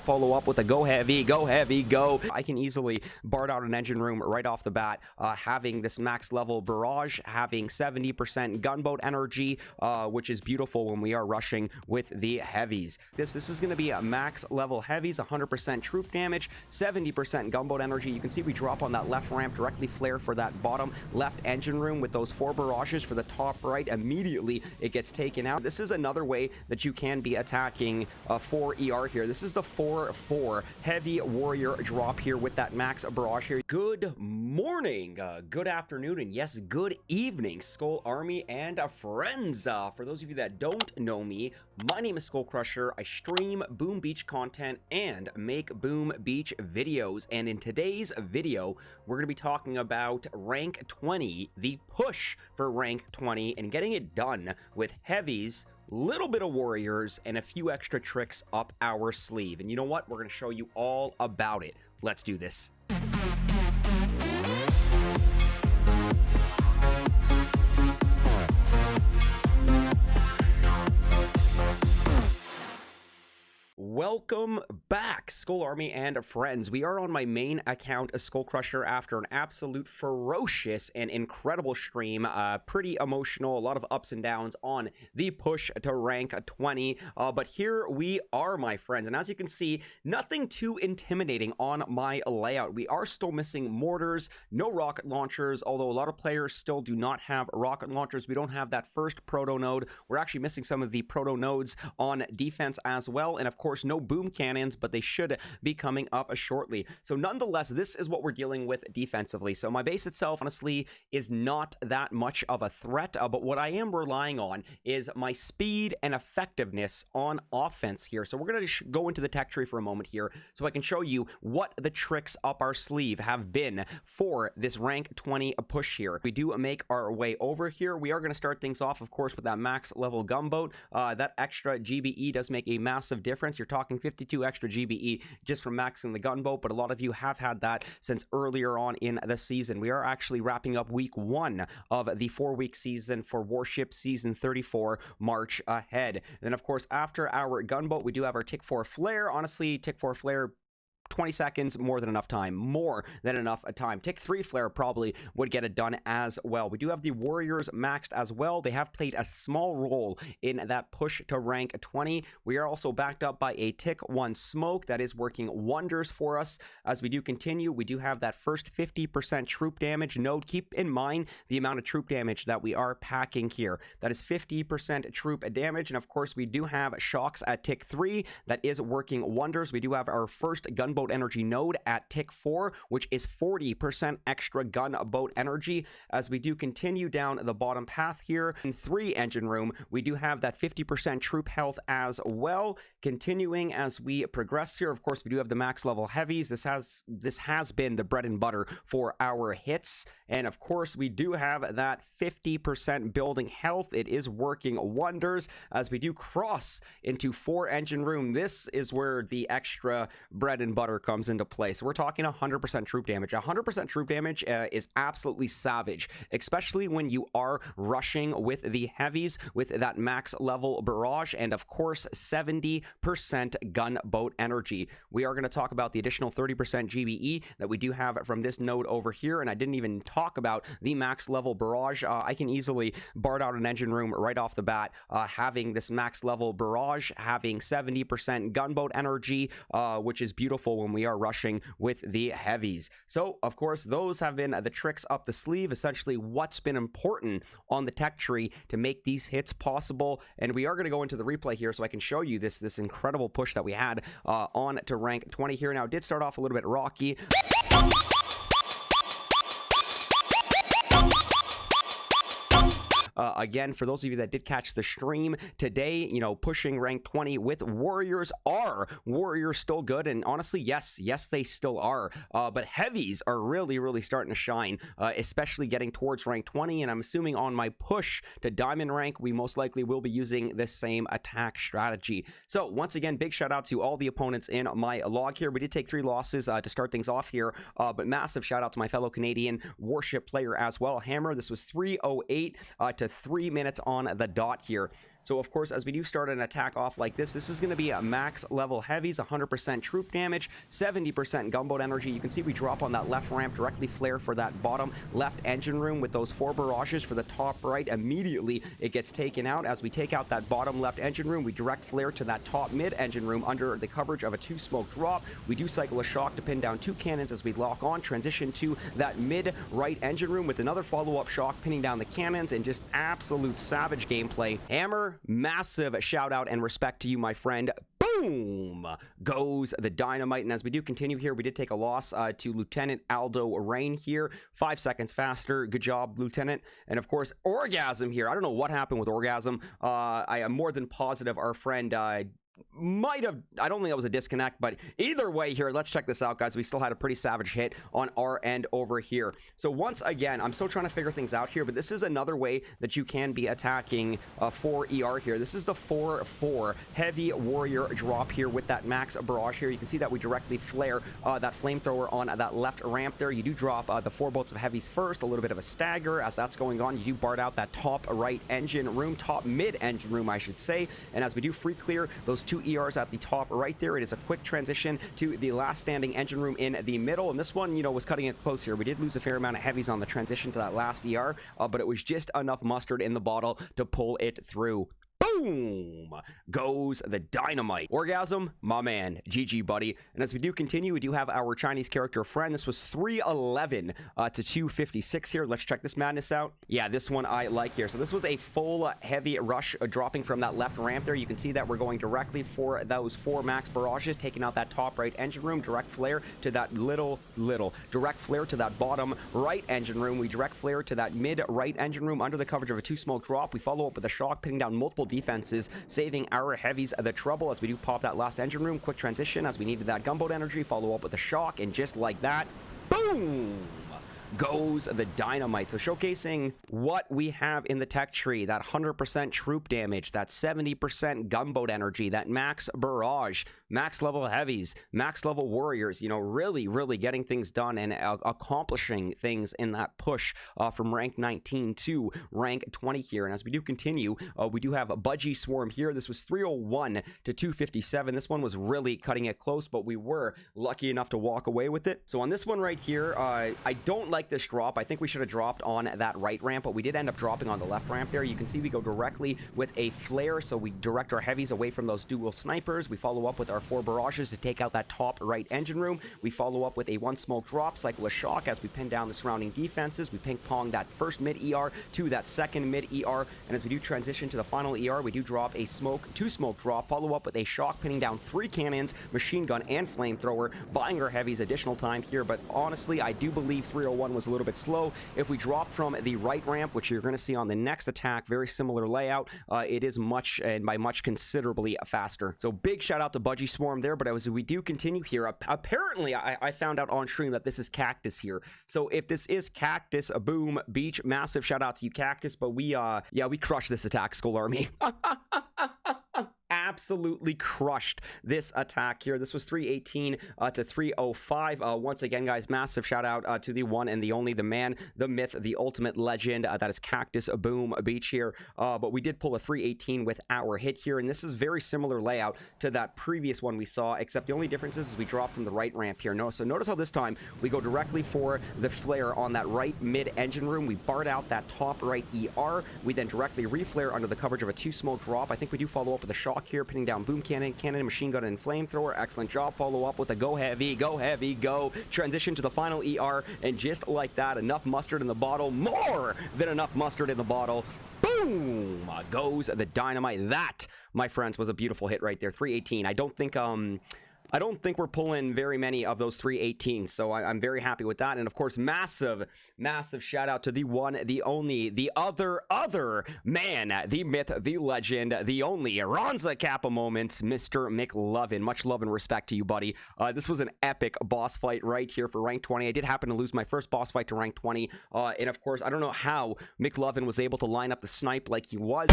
follow up with a go heavy, go. I can easily bar out an engine room right off the bat, having this max level barrage, having 70% gunboat energy, which is beautiful when we are rushing with the heavies. This is going to be a max level heavies, 100% troop damage, 70% gunboat energy. You can see we drop on that left ramp, directly flare for that bottom left engine room with those 4 barrages for the top right. Immediately it gets taken out. This is another way that you can be attacking 4 ER here. This is the 4-4 heavy warrior drop here with that max barrage here. Good morning, good afternoon, and yes, good evening, Skull Army and friends. For those of you that don't know me, my name is SkullCrusher. I stream Boom Beach content and make Boom Beach videos, and in today's video we're going to be talking about rank 20, the push for rank 20, and getting it done with heavies, little bit of warriors, and a few extra tricks up our sleeve. And you know what? We're going to show you all about it. Let's do this. Welcome back, Skull Army and friends. We are on my main account, SkullCrusher, after an absolute ferocious and incredible stream. Pretty emotional, a lot of ups and downs on the push to rank 20. But here we are, my friends. And as you can see, nothing too intimidating on my layout. We are still missing mortars, no rocket launchers, although a lot of players still do not have rocket launchers. We don't have that first proto node. We're actually missing some of the proto nodes on defense as well. And of course, no boom cannons, but they should be coming up shortly. So nonetheless, this is what we're dealing with defensively. So my base itself, honestly, is not that much of a threat, but what I am relying on is my speed and effectiveness on offense here. So we're going to go into the tech tree for a moment here so I can show you what the tricks up our sleeve have been for this rank 20 push here. We do make our way over here. We are going to start things off, of course, with that max level gunboat. That extra GBE does make a massive difference. You're talking 52 extra GBE just from maxing the gunboat, but a lot of you have had that since earlier on in the season. We are actually wrapping up week 1 of the 4-week season for Warships season 34, March ahead. Then of course, after our gunboat, we do have our tick 4 flare. Honestly, tick 4 flare, 20 seconds, more than enough time. Tick 3 flare probably would get it done as well. We do have the warriors maxed as well. They have played a small role in that push to rank 20. We are also backed up by a tick 1 smoke that is working wonders for us. As we do continue, we do have that first 50% troop damage node. Keep in mind the amount of troop damage that we are packing here. That is 50% troop damage, and of course we do have shocks at tick 3 that is working wonders. We do have our first gunboat energy node at tick 4, which is 40% extra gunboat energy. As we do continue down the bottom path here in 3 engine room, we do have that 50% troop health as well. Continuing as we progress here, of course, we do have the max level heavies. This has been the bread and butter for our hits, and of course we do have that 50% building health. It is working wonders. As we do cross into 4 engine room, this is where the extra bread and butter comes into play. So we're talking 100% troop damage. 100% troop damage is absolutely savage, especially when you are rushing with the heavies with that max level barrage, and of course 70% gunboat energy. We are going to talk about the additional 30% GBE that we do have from this node over here, and I didn't even talk about the max level barrage. I can easily bar out an engine room right off the bat, having this max level barrage, having 70% gunboat energy, which is beautiful when we are rushing with the heavies. So of course those have been the tricks up the sleeve, essentially what's been important on the tech tree to make these hits possible. And we are going to go into the replay here so I can show you this incredible push that we had on to rank 20 here. Now it did start off a little bit rocky. Again, for those of you that did catch the stream today, you know, pushing rank 20 with warriors. Are warriors still good? And honestly, yes, they still are. But heavies are really starting to shine, especially getting towards rank 20. And I'm assuming on my push to diamond rank, we most likely will be using this same attack strategy. So once again, big shout out to all the opponents in my log here. We did take 3 losses to start things off here, but massive shout out to my fellow Canadian warship player as well, Hammer. This was 3:08 to 3 minutes on the dot here. So of course, as we do start an attack off like this is going to be a max level heavies, 100% troop damage, 70% gunboat energy. You can see we drop on that left ramp, directly flare for that bottom left engine room with those 4 barrages for the top right. Immediately it gets taken out. As we take out that bottom left engine room, we direct flare to that top mid engine room under the coverage of a 2 smoke drop. We do cycle a shock to pin down 2 cannons as we lock on, transition to that mid right engine room with another follow-up shock, pinning down the cannons, and just absolute savage gameplay. Hammer, massive shout out and respect to you, my friend. Boom goes the dynamite. And as we do continue here, we did take a loss to Lieutenant Aldo Rain here, 5 seconds faster. Good job, Lieutenant. And of course, Orgazm here. I don't know what happened with Orgazm. I am more than positive our friend might have, I don't think that was a disconnect, but either way here, let's check this out, guys. We still had a pretty savage hit on our end over here. So once again, I'm still trying to figure things out here, but this is another way that you can be attacking 4 ER here. This is the 4-4 heavy warrior drop here with that max barrage here. You can see that we directly flare that flamethrower on that left ramp there. You do drop the 4 bolts of heavies first, a little bit of a stagger as that's going on. You do bar out that top right engine room, top mid engine room, I should say. And as we do free clear those 2 ERs at the top right there, it is a quick transition to the last standing engine room in the middle. And this one, you know, was cutting it close here. We did lose a fair amount of heavies on the transition to that last ER, but it was just enough mustard in the bottle to pull it through. Boom goes the dynamite. Orgazm, my man. GG, buddy. And as we do continue, we do have our Chinese character friend. This was 311 to 256 here. Let's check this madness out. Yeah, this one I like here. So this was a full heavy rush dropping from that left ramp there. You can see that we're going directly for those 4 max barrages, taking out that top right engine room, direct flare to that direct flare to that bottom right engine room. We direct flare to that mid right engine room under the coverage of a 2 smoke drop. We follow up with a shock, pinning down multiple defenses, saving our heavies the trouble as we do pop that last engine room. Quick transition as we needed that gunboat energy, follow up with a shock, and just like that, boom goes the dynamite. So showcasing what we have in the tech tree, that 100% troop damage, that 70% gunboat energy, that max barrage, max level heavies, max level warriors, you know, really getting things done and accomplishing things in that push from rank 19 to rank 20 here. And as we do continue, we do have a Budgie swarm here. This was 301 to 257. This one was really cutting it close, but we were lucky enough to walk away with it. So on this one right here, I don't like this drop. I think we should have dropped on that right ramp, but we did end up dropping on the left ramp there. You can see we go directly with a flare, so we direct our heavies away from those dual snipers. We follow up with our 4 barrages to take out that top right engine room. We follow up with a 1 smoke drop, cycle a shock as we pin down the surrounding defenses. We ping pong that first mid ER to that second mid ER, and as we do transition to the final ER, we do drop a 2 smoke drop, follow up with a shock, pinning down 3 cannons, machine gun, and flamethrower, buying our heavies additional time here. But honestly, I do believe 301 was a little bit slow. If we drop from the right ramp, which you're going to see on the next attack, very similar layout, it is much, and by much, considerably faster. So big shout out to Budgie Swarm there. But as we do continue here, apparently I found out on stream that this is Kaktus here. So if this is Kaktus, boom, Beach, massive shout out to you, Kaktus. But we crushed this attack, Skull Army. Absolutely crushed this attack here. This was 318 to 305. Once again, guys, massive shout out to the one and the only, the man, the myth, the ultimate legend. That is Kaktus, boom, Beach here. But we did pull a 318 with our hit here, and this is very similar layout to that previous one we saw, except the only difference is we drop from the right ramp here. So notice how this time we go directly for the flare on that right mid engine room. We barred out that top right ER. We then directly reflare under the coverage of a 2 smoke drop. I think we do follow up with a shock here, pinning down boom cannon, machine gun, and flamethrower. Excellent job. Follow up with a go heavy, go. Transition to the final ER, and just like that, enough mustard in the bottle, more than enough mustard in the bottle. Boom goes the dynamite. That, my friends, was a beautiful hit right there. 318. I don't think we're pulling very many of those 318s, so I'm very happy with that. And of course, massive shout out to the one, the only, the other man, the myth, the legend, the only Ronza Kappa moments, Mr. McLovin. Much love and respect to you, buddy. This was an epic boss fight right here for rank 20. I did happen to lose my first boss fight to rank 20, and of course, I don't know how McLovin was able to line up the snipe like he was.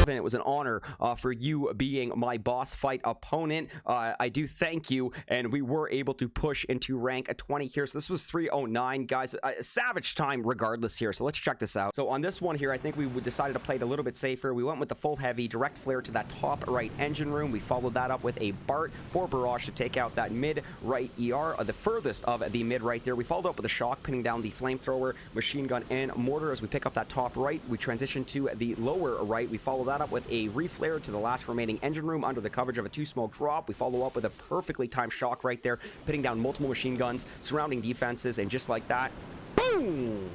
It was an honor for you being my boss fight opponent. I do thank you, and we were able to push into rank 20 here. So this was 309, guys. Savage time regardless here. So let's check this out. So on this one here, I think we decided to play it a little bit safer. We went with the full heavy direct flare to that top right engine room. We followed that up with a Bart for Barrage to take out that mid right ER, the furthest of the mid right there. We followed up with a shock, pinning down the flamethrower, machine gun, and mortar. As we pick up that top right, we transition to the lower right. We follow that up with a reflare to the last remaining engine room under the coverage of a 2-smoke drop. We follow up with a perfectly timed shock right there, pinning down multiple machine guns, surrounding defenses, and just like that, boom,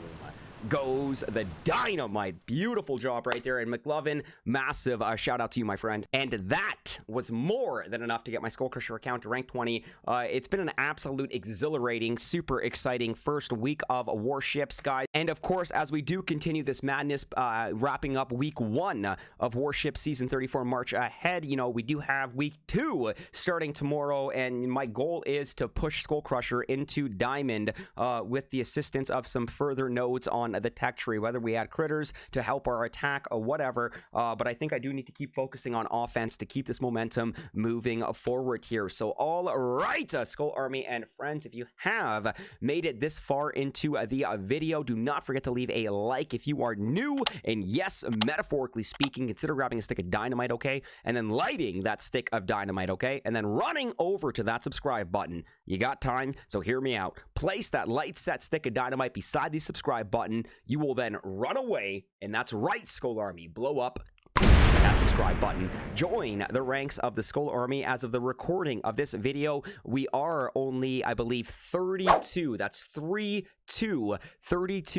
goes the dynamite. Beautiful job right there. And McLovin, massive shout out to you, my friend. And that was more than enough to get my SkullCrusher account to rank 20. It's been an absolute exhilarating, super exciting first week of Warships, guys. And of course, as we do continue this madness, wrapping up week 1 of Warships season 34 March ahead, you know, we do have week 2 starting tomorrow, and my goal is to push SkullCrusher into Diamond with the assistance of some further nodes on the tech tree, whether we add critters to help our attack or whatever. But I think I do need to keep focusing on offense to keep this momentum moving forward here. So all right, Skull Army and friends, if you have made it this far into the video, do not forget to leave a like if you are new, and yes, metaphorically speaking, consider grabbing a stick of dynamite, okay, and then lighting that stick of dynamite, okay, and then running over to that subscribe button. You got time, so hear me out. Place that light set stick of dynamite beside the subscribe button. You will then run away, and that's right, Skull Army, blow up that subscribe button. Join the ranks of the Skull Army. As of the recording of this video, we are only, I believe, 32. That's 32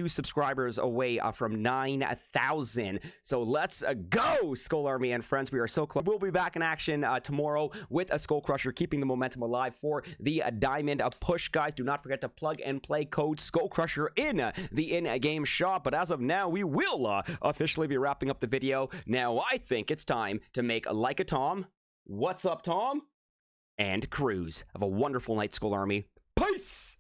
subscribers away from 9,000. So let's go, Skull Army and friends. We are so close. We'll be back in action tomorrow with a SkullCrusher, keeping the momentum alive for the Diamond push, guys. Do not forget to plug and play code SkullCrusher in the in-game shop. But as of now, we will officially be wrapping up the video. Now, I think it's time to make like a Tom. What's up, Tom? And cruise. Have a wonderful night, Skull Army. Peace!